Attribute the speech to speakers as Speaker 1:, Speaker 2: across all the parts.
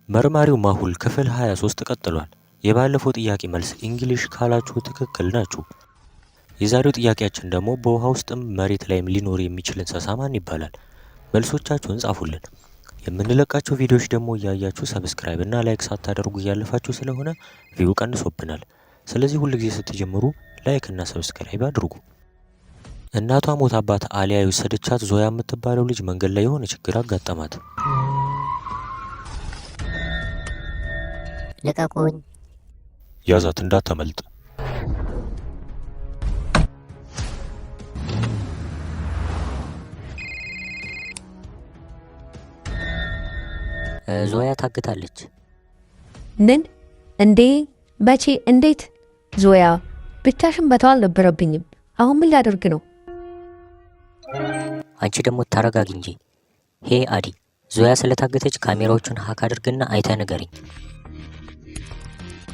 Speaker 1: መርማሪው ማሁል ክፍል 23 ቀጥሏል። የባለፈው ጥያቄ መልስ እንግሊሽ ካላችሁ ትክክል ናችሁ። የዛሬው ጥያቄያችን ደግሞ በውሃ ውስጥም መሬት ላይም ሊኖር የሚችል እንስሳ ማን ይባላል? መልሶቻችሁን ጻፉልን። የምንለቃቸው ቪዲዮዎች ደግሞ እያያችሁ ሰብስክራይብ እና ላይክ ሳታደርጉ እያለፋችሁ ስለሆነ ቪው ቀንሶብናል። ስለዚህ ሁሉ ጊዜ ስትጀምሩ ላይክ እና ሰብስክራይብ አድርጉ። እናቷ ሞታባት አሊያ የወሰደቻት ዞያ የምትባለው ልጅ መንገድ ላይ የሆነ ችግር አጋጠማት።
Speaker 2: ልቀቁኝ!
Speaker 1: ያዛት እንዳታመልጥ።
Speaker 2: ዞያ ታግታለች።
Speaker 3: ምን? እንዴ? መቼ? እንዴት? ዞያ ብቻሽን መተው አልነበረብኝም። አሁን ምን ላደርግ ነው?
Speaker 2: አንቺ ደግሞ ታረጋጊ እንጂ። ሄ አዲ፣ ዞያ ስለታገተች ካሜራዎቹን ሀክ አድርግና አይተህ ንገረኝ።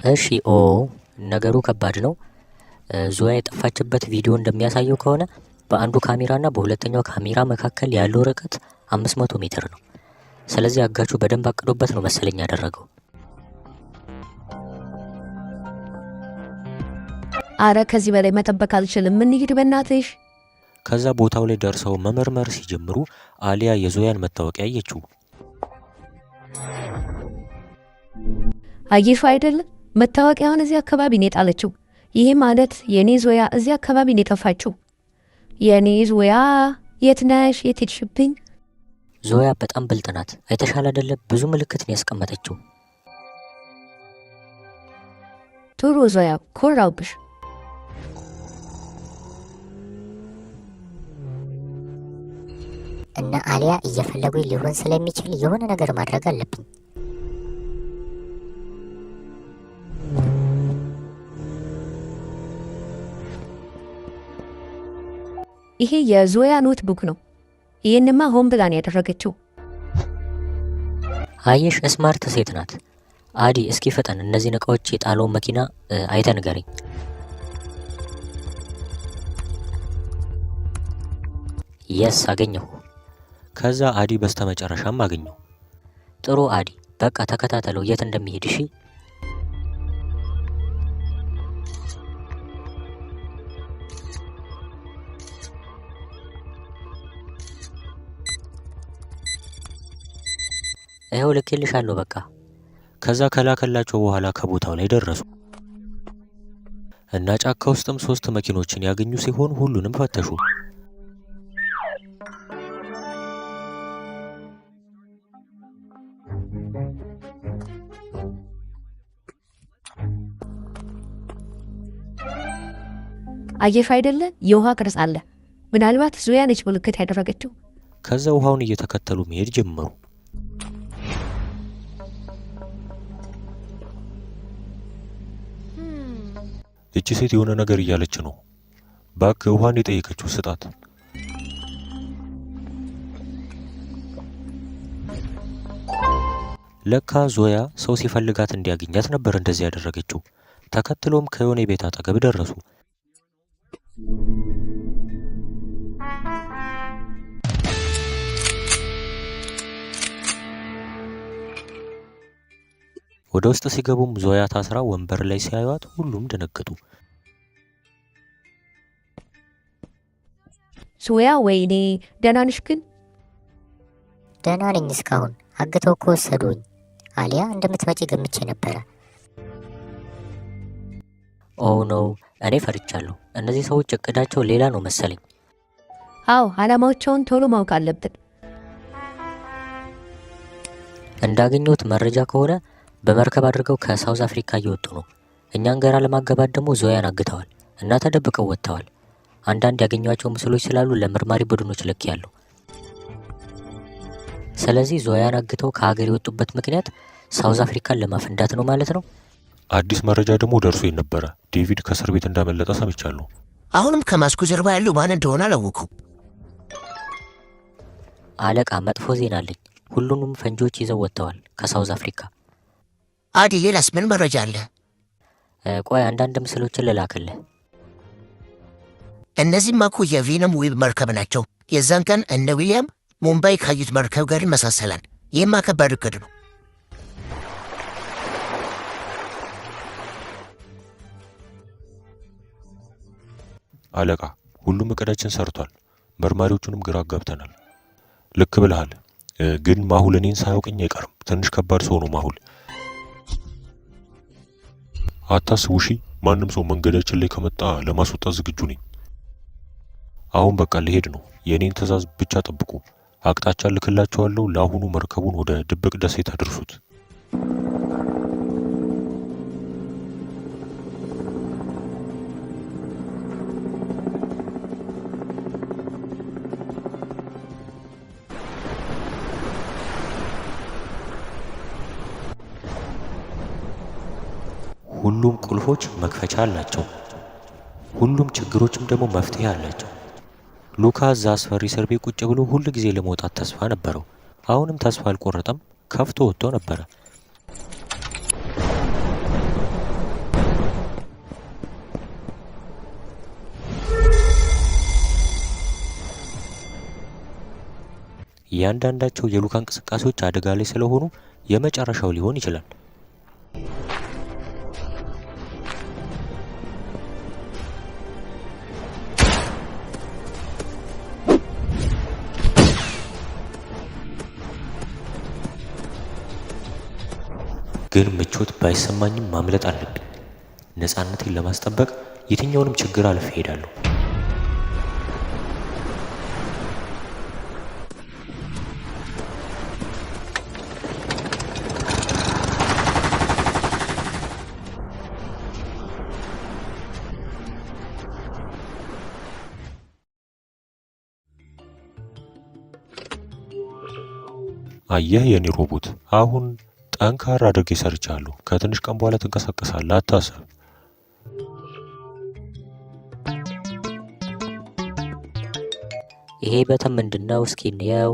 Speaker 2: እሺ። ኦ ነገሩ ከባድ ነው። ዞያ የጠፋችበት ቪዲዮ እንደሚያሳየው ከሆነ በአንዱ ካሜራና በሁለተኛው ካሜራ መካከል ያለው ርቀት 500 ሜትር ነው። ስለዚህ አጋቹ በደንብ አቅዶበት ነው መሰለኝ ያደረገው።
Speaker 3: አረ ከዚህ በላይ መጠበቅ አልችልም። ምን ይሄድ በእናትሽ።
Speaker 1: ከዛ ቦታው ላይ ደርሰው መመርመር ሲጀምሩ አሊያ የዞያን መታወቂያ አየችው።
Speaker 3: አየሽው አይደል? መታወቂያውን እዚህ አካባቢ ነው የጣለችው። ይሄ ማለት የኔ ዞያ እዚህ አካባቢ ነው የጠፋችው። የኔ ዞያ የት ነሽ? የት ሄድሽብኝ?
Speaker 2: ዞያ በጣም ብልጥ ናት። አይተሻል አይደለ? ብዙ ምልክት ነው ያስቀመጠችው።
Speaker 3: ጥሩ ዞያ፣ ኮራውብሽ።
Speaker 4: እና አሊያ እየፈለጉኝ ሊሆን ስለሚችል የሆነ ነገር ማድረግ አለብኝ።
Speaker 3: ይሄ የዞያ ኖትቡክ ነው። ይሄንማ ሆን ብላ ነው ያደረገችው።
Speaker 2: አየሽ፣ ስማርት ሴት ናት። አዲ እስኪ ፈጠን፣ እነዚህ እቃዎች የጣለውን መኪና አይተህ ንገረኝ። የስ አገኘሁ።
Speaker 1: ከዛ አዲ በስተመጨረሻም አገኘው።
Speaker 2: ጥሩ አዲ፣ በቃ ተከታተለው የት እንደሚሄድ። እሺ። ይኸው ልኬልሻለሁ። በቃ
Speaker 1: ከዛ ከላከላቸው በኋላ ከቦታው ላይ ደረሱ እና ጫካ ውስጥም 3 መኪኖችን ያገኙ ሲሆን ሁሉንም ፈተሹ።
Speaker 3: አየሽ አይደለ? የውሃ ቅርጽ አለ። ምናልባት ዞያ ነች ምልክት ያደረገችው።
Speaker 1: ከዛ ውሃውን እየተከተሉ መሄድ ጀመሩ። እቺ ሴት የሆነ ነገር እያለች ነው። ባክ ውሃን የጠየቀችው ስጣት። ለካ ዞያ ሰው ሲፈልጋት እንዲያገኛት ነበር እንደዚህ ያደረገችው። ተከትሎም ከዮኔ ቤት አጠገብ ደረሱ። ወደ ውስጥ ሲገቡም ዞያ ታስራ ወንበር ላይ ሲያዩት ሁሉም ደነገጡ።
Speaker 3: ዞያ ወይኔ፣ ደህና ነሽ ግን?
Speaker 4: ደህና ነኝ። እስካሁን አግተው እኮ ወሰዱኝ። አሊያ እንደምትመጪ ገምቼ ነበረ።
Speaker 2: ኦ ኖ፣ እኔ ፈርቻለሁ። እነዚህ ሰዎች እቅዳቸው ሌላ ነው መሰለኝ።
Speaker 3: አዎ፣ አላማቸውን ቶሎ ማወቅ አለብን።
Speaker 2: እንዳገኘሁት መረጃ ከሆነ በመርከብ አድርገው ከሳውዝ አፍሪካ እየወጡ ነው። እኛን ጋር ለማገባት ደግሞ ዞያን አግተዋል እና ተደብቀው ወጥተዋል። አንዳንድ ያገኟቸው ምስሎች ስላሉ ለምርማሪ ቡድኖች ልኬያለሁ። ስለዚህ ዞያን አግተው ከሀገር የወጡበት ምክንያት ሳውዝ አፍሪካን ለማፈንዳት ነው ማለት ነው።
Speaker 1: አዲስ መረጃ ደግሞ ደርሶኝ ነበረ። ዴቪድ ከእስር ቤት እንዳመለጠ ሰምቻለሁ።
Speaker 5: አሁንም ከማስኩ ጀርባ ያለው ማን እንደሆነ አላወኩም።
Speaker 2: አለቃ፣ መጥፎ ዜና አለኝ። ሁሉንም ፈንጂዎች ይዘው ወጥተዋል ከሳውዝ አፍሪካ።
Speaker 5: አዲ፣ ሌላስ ምን መረጃ አለ?
Speaker 2: ቆይ አንዳንድ ምስሎችን ልላክልህ።
Speaker 5: እነዚህማ እኮ የቬነም ዌብ መርከብ ናቸው። የዛን ቀን እነ ዊሊያም ሙምባይ ካዩት መርከብ ጋር ይመሳሰላል። ይህማ ከባድ እቅድ ነው።
Speaker 1: አለቃ፣ ሁሉም እቅዳችን ሰርቷል። መርማሪዎቹንም ግራ አጋብተናል። ልክ ብለሃል። ግን ማሁል እኔን ሳያውቅኝ አይቀርም። ትንሽ ከባድ ሰው ነው ማሁል። አታስቡ እሺ። ማንም ሰው መንገዳችን ላይ ከመጣ ለማስወጣት ዝግጁ ነኝ። አሁን በቃ ልሄድ ነው። የእኔን ትዕዛዝ ብቻ ጠብቁ። አቅጣጫ ልክላችኋለሁ። ለአሁኑ መርከቡን ወደ ድብቅ ደሴት አድርሱት።
Speaker 2: ሁሉም ቁልፎች መክፈቻ አላቸው። ሁሉም ችግሮችም ደግሞ መፍትሄ አላቸው። ሉካ እዛ አስፈሪ እስር ቤት ቁጭ ብሎ ሁል ጊዜ ለመውጣት ተስፋ ነበረው። አሁንም ተስፋ አልቆረጠም። ከፍቶ ወጥቶ ነበረ። እያንዳንዳቸው የሉካ እንቅስቃሴዎች አደጋ ላይ ስለሆኑ የመጨረሻው ሊሆን ይችላል። ግን ምቾት ባይሰማኝም ማምለጥ አለብኝ። ነፃነቴን ለማስጠበቅ የትኛውንም ችግር አልፌ እሄዳለሁ።
Speaker 1: አየህ የኔ ሮቦት፣ አሁን ጠንካራ አድርጌ ሰርቻለሁ። ከትንሽ ቀን በኋላ ትንቀሳቀሳለህ፣ አታስብ።
Speaker 2: ይሄ በተን ምንድነው? እስኪ እንየው።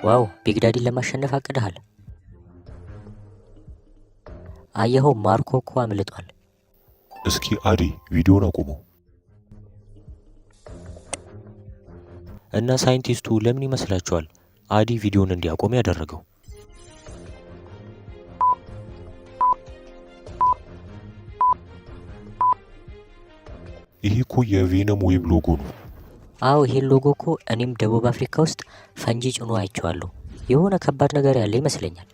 Speaker 2: ዋው! ቢግ ዳዲን ለማሸነፍ አቅደሃል። አየኸው፣ ማርኮ እኮ አምልጧል።
Speaker 1: እስኪ አዲ ቪዲዮን አቁሙ።
Speaker 2: እና ሳይንቲስቱ ለምን ይመስላችኋል አዲ ቪዲዮን እንዲያቆም ያደረገው?
Speaker 1: ይሄ እኮ የቬነም ዌብ ሎጎ ነው።
Speaker 2: አዎ ይሄን ሎጎ እኮ እኔም ደቡብ አፍሪካ ውስጥ ፈንጂ ጭኖ አይቼዋለሁ። የሆነ ከባድ ነገር ያለ ይመስለኛል።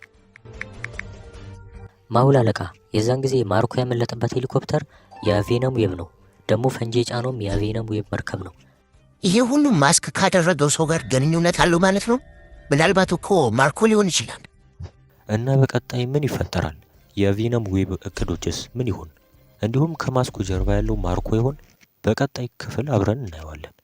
Speaker 2: ማሁል አለቃ፣ የዛን ጊዜ ማርኮ ያመለጠበት ሄሊኮፕተር የቬነም ዌብ ነው። ደግሞ ፈንጂ የጫነውም የቬነም ዌብ መርከብ ነው።
Speaker 5: ይሄ ሁሉ ማስክ ካደረገው ሰው ጋር ግንኙነት አለው ማለት ነው። ምናልባት እኮ ማርኮ ሊሆን ይችላል።
Speaker 2: እና በቀጣይ ምን ይፈጠራል? የቬነም ዌብ እቅዶችስ ምን ይሆን? እንዲሁም ከማስኩ ጀርባ ያለው ማርኮ ይሆን? በቀጣይ ክፍል አብረን እናየዋለን።